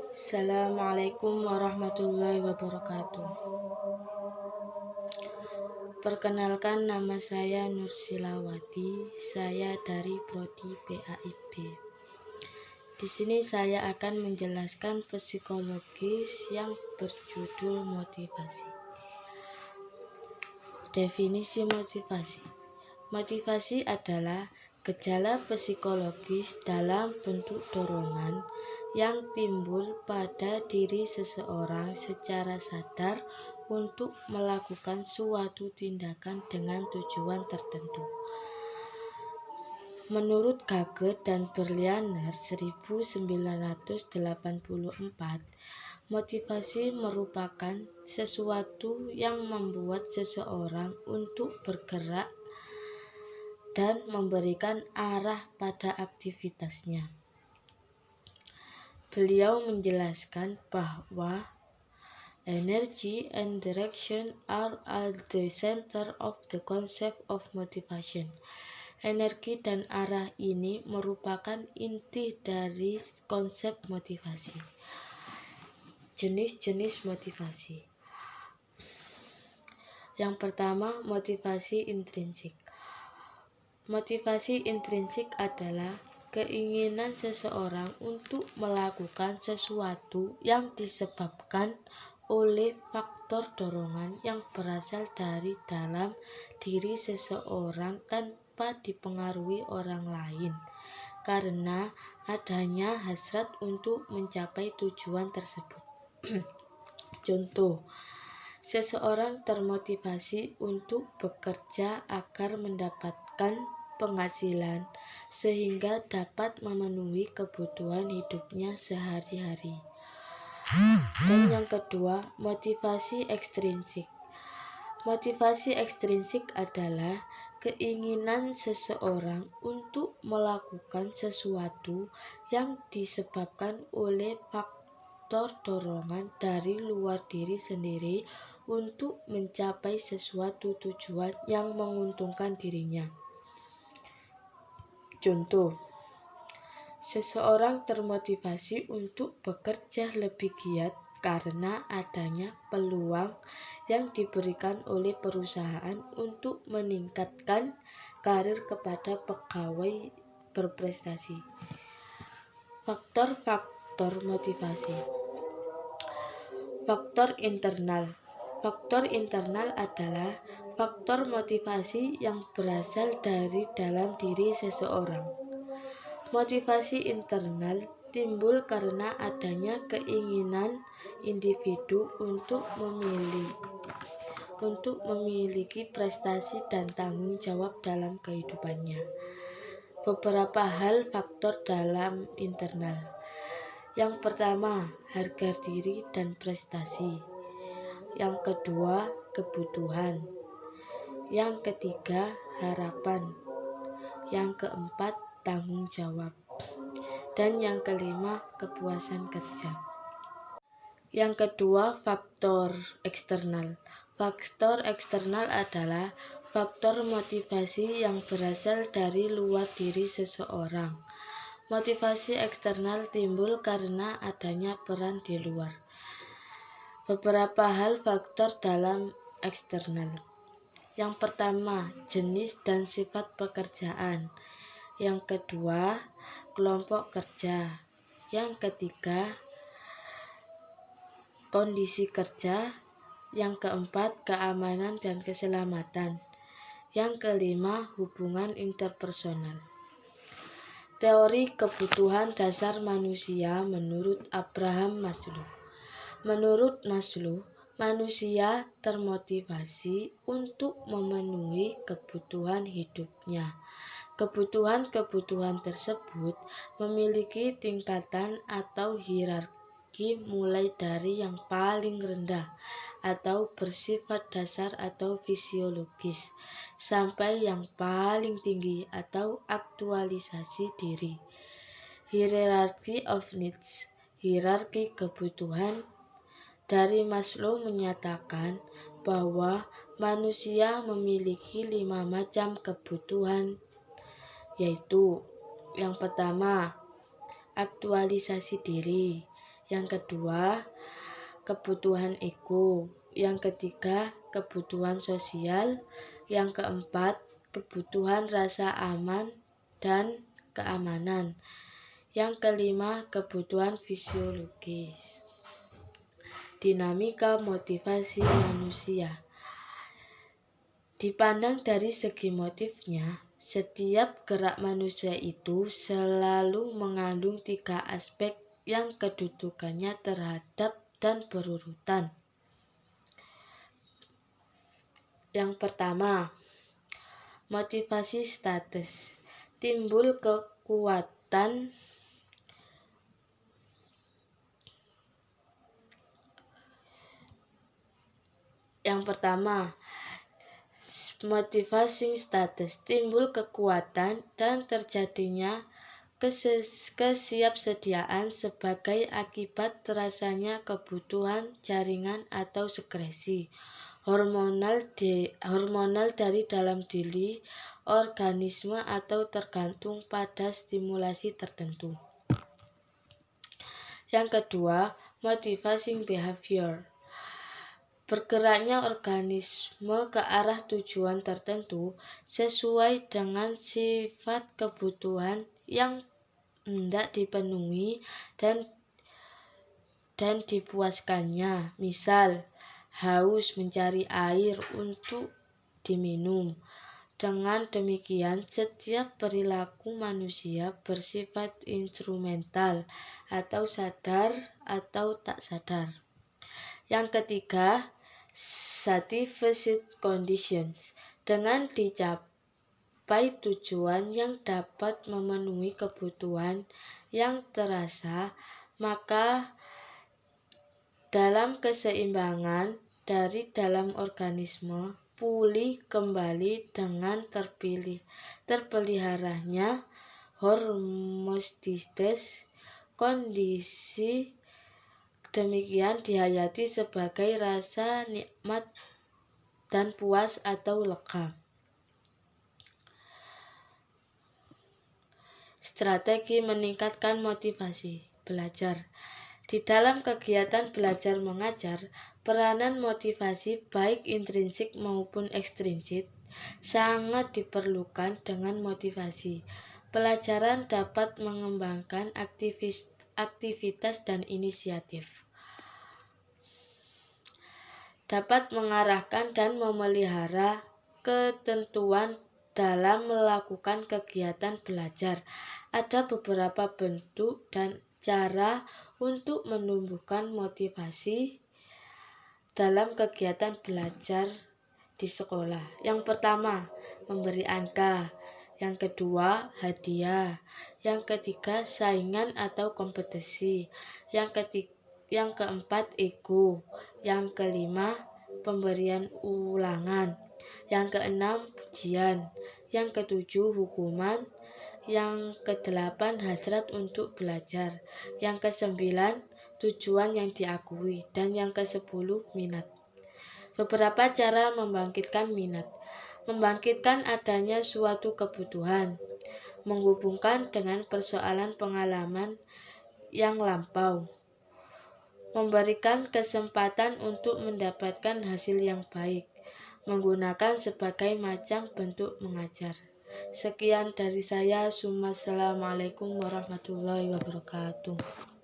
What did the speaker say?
Assalamualaikum warahmatullahi wabarakatuh. Perkenalkan, nama saya Nursilawati. Saya dari Prodi PAIB. Di sini saya akan menjelaskan psikologis yang berjudul motivasi. Definisi motivasi. Motivasi adalah gejala psikologis dalam bentuk dorongan yang timbul pada diri seseorang secara sadar untuk melakukan suatu tindakan dengan tujuan tertentu. Menurut Gage dan Berliner 1984, motivasi merupakan sesuatu yang membuat seseorang untuk bergerak dan memberikan arah pada aktivitasnya. Beliau menjelaskan bahwa energy and direction are at the center of the concept of motivation. Energi dan arah ini merupakan inti dari konsep motivasi. Jenis-jenis motivasi. Yang pertama, motivasi intrinsik. Motivasi intrinsik adalah keinginan seseorang untuk melakukan sesuatu yang disebabkan oleh faktor dorongan yang berasal dari dalam diri seseorang tanpa dipengaruhi orang lain, karena adanya hasrat untuk mencapai tujuan tersebut. Contoh, seseorang termotivasi untuk bekerja agar mendapatkan penghasilan sehingga dapat memenuhi kebutuhan hidupnya sehari-hari. Dan yang kedua, motivasi ekstrinsik. Motivasi ekstrinsik adalah keinginan seseorang untuk melakukan sesuatu yang disebabkan oleh faktor dorongan dari luar diri sendiri untuk mencapai sesuatu tujuan yang menguntungkan dirinya. Contoh, seseorang termotivasi untuk bekerja lebih giat karena adanya peluang yang diberikan oleh perusahaan untuk meningkatkan karir kepada pegawai berprestasi. Faktor-faktor motivasi. Faktor internal. Faktor internal adalah faktor motivasi yang berasal dari dalam diri seseorang. Motivasi internal timbul karena adanya keinginan individu untuk memiliki prestasi dan tanggung jawab dalam kehidupannya. Beberapa hal faktor dalam internal. Yang pertama, harga diri dan prestasi. Yang kedua, kebutuhan. Yang ketiga, harapan. Yang keempat, tanggung jawab. Dan yang kelima, kepuasan kerja. Yang kedua, faktor eksternal. Faktor eksternal adalah faktor motivasi yang berasal dari luar diri seseorang. Motivasi eksternal timbul karena adanya peran di luar. Beberapa hal faktor dalam eksternal. Yang pertama, jenis dan sifat pekerjaan. Yang kedua, kelompok kerja. Yang ketiga, kondisi kerja. Yang keempat, keamanan dan keselamatan. Yang kelima, hubungan interpersonal. Teori kebutuhan dasar manusia menurut Abraham Maslow. Menurut Maslow, manusia termotivasi untuk memenuhi kebutuhan hidupnya. Kebutuhan-kebutuhan tersebut memiliki tingkatan atau hierarki mulai dari yang paling rendah atau bersifat dasar atau fisiologis sampai yang paling tinggi atau aktualisasi diri. Hierarchy of needs, hierarki kebutuhan dari Maslow menyatakan bahwa manusia memiliki 5 macam kebutuhan, yaitu yang pertama, aktualisasi diri. Yang kedua, kebutuhan ego. Yang ketiga, kebutuhan sosial. Yang keempat, kebutuhan rasa aman dan keamanan. Yang kelima, kebutuhan fisiologis. Dinamika motivasi manusia. Dipandang dari segi motifnya, setiap gerak manusia itu selalu mengandung 3 aspek yang kedudukannya terhadap dan berurutan. Yang pertama, motivasi status. Timbul kekuatan motivasi status, timbul kekuatan dan terjadinya kesiapsediaan sebagai akibat terasanya kebutuhan jaringan atau sekresi hormonal dari dalam diri organisme atau tergantung pada stimulasi tertentu. Yang kedua, motivating behavior. Bergeraknya organisme ke arah tujuan tertentu sesuai dengan sifat kebutuhan yang hendak dipenuhi dan dipuaskannya. Misal, haus mencari air untuk diminum. Dengan demikian, setiap perilaku manusia bersifat instrumental atau sadar atau tak sadar. Yang ketiga, satisfied conditions. Dengan dicapai tujuan yang dapat memenuhi kebutuhan yang terasa, maka dalam keseimbangan dari dalam organisme pulih kembali dengan terpeliharanya homeostasis. Kondisi demikian dihayati sebagai rasa nikmat dan puas atau lega. Strategi meningkatkan motivasi belajar. Di dalam kegiatan belajar mengajar, peranan motivasi baik intrinsik maupun ekstrinsik sangat diperlukan. Dengan motivasi, pelajaran dapat mengembangkan aktivitas dan inisiatif, dapat mengarahkan dan memelihara ketentuan dalam melakukan kegiatan belajar. Ada beberapa bentuk dan cara untuk menumbuhkan motivasi dalam kegiatan belajar di sekolah. Yang pertama, memberi angka. Yang kedua, hadiah. Yang ketiga, saingan atau kompetisi. Yang keempat, ego. Yang kelima, pemberian ulangan. Yang keenam, pujian. Yang ketujuh, hukuman. Yang kedelapan, hasrat untuk belajar. Yang kesembilan, tujuan yang diakui. Dan yang kesepuluh, minat. Beberapa cara membangkitkan minat. Membangkitkan adanya suatu kebutuhan, menghubungkan dengan persoalan pengalaman yang lampau, memberikan kesempatan untuk mendapatkan hasil yang baik, menggunakan sebagai macam bentuk mengajar. Sekian dari saya. Assalamualaikum warahmatullahi wabarakatuh.